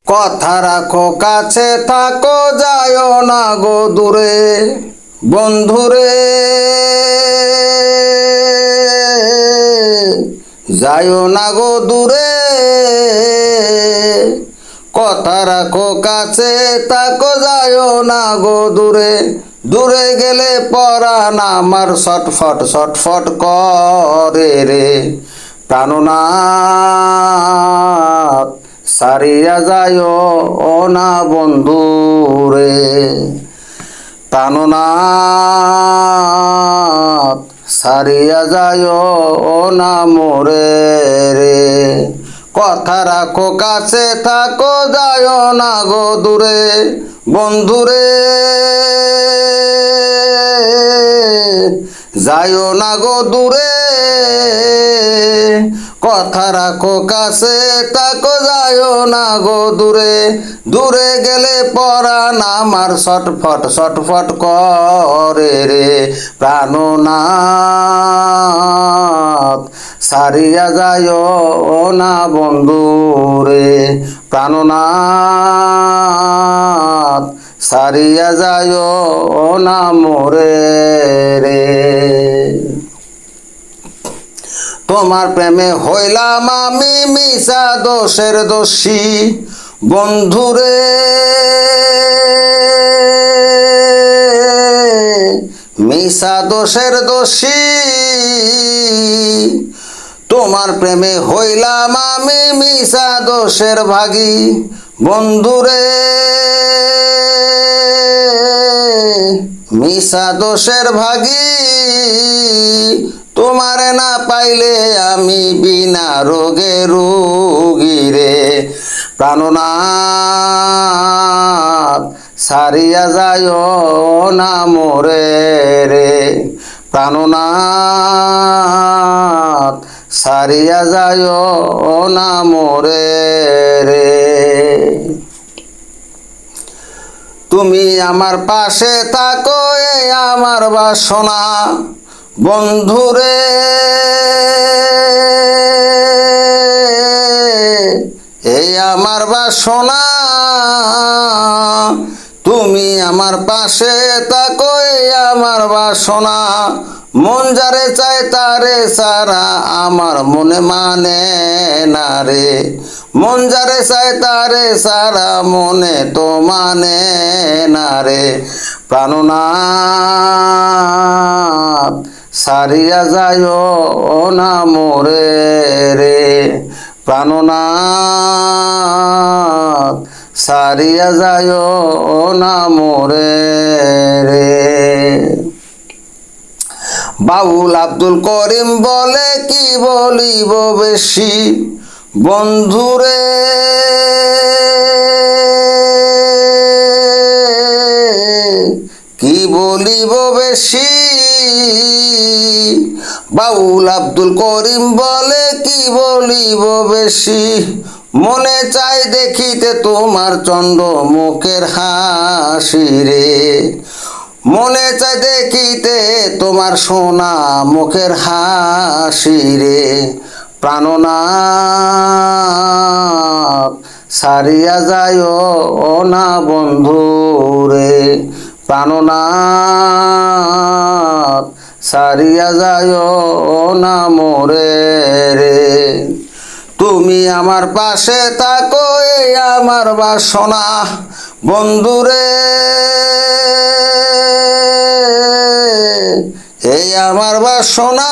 কথা রাখো কাছে থাকো যায়ও না গো দূরে বন্ধুরে যায়ও না গো দূরে কথা রাখো কাছে থাকো যায়ও না গো দূরে দূরে গেলে পরাণ আমার ছটফট ছটফট করে রে প্রাণনাথ সারিয়া যায়ও না বন্ধুরে প্রাণনাথ সারিয়া যায়ও না মোরে রে কথা রাখো কাছে থাকো যায়ও না গো দূরে বন্ধুরে যায়ও না গো দূরে কথা রাখো কাছে থাকো যায়ও না গো দূরে দূরে গেলে পরাণ আমার ছটফট ছটফট করে রে প্রাণনাথ সারিয়া যায়ও না বন্ধুরে প্রাণনাথ সারিয়া যায়ও না মোরে রে তোমার প্রেমে হইলাম আমি মিছা দোষের দোষী বন্ধুরে মিছা দোষের দোষী তোমার প্রেমে হইলাম আমি মিছা দোষের ভাগী বন্ধুরে মিছা দোষের ভাগী তোমারে না পাইলে আমি বিনা রোগে রোগী রে প্রাণনাথ সারিয়া যায়ও না মোরে রে প্রাণনাথ সারিয়া যায়ও না মোরে রে তুমি আমার পাশে থাকো এই আমার বাসনা বন্ধুরে এই আমার বাসনা তুমি আমার পাশে থাকো এই আমার বাসনা মন যারে চায় তারে সারা আমার মনে মানে না রে মন যারে চায় তারে সারা মনে তো মানে না রে প্রাণনাথ সারিয়া যায়ও না মোরে রে প্রাণনাথ সারিয়া যায়ও না মোরে রে বাউল আব্দুল করিম বলে কি বলিব বেশি বন্ধুরে কি বলিব বেশি বাউল আব্দুল করিম বলে কি বলিব বেশি মনে চাই দেখিতে তোমার চন্দ্র মুখের হাসি রে মনে চাই দেখিতে তোমার সোনা মুখের হাসি রে প্রাণনাথ সারিয়া যায়ও না বন্ধুরে প্রাণনাথ সারিয়া যায়ও না মোরে রে তুমি আমার পাশে থাকো এই আমার বাসনা বন্ধুরে এই আমার বাসনা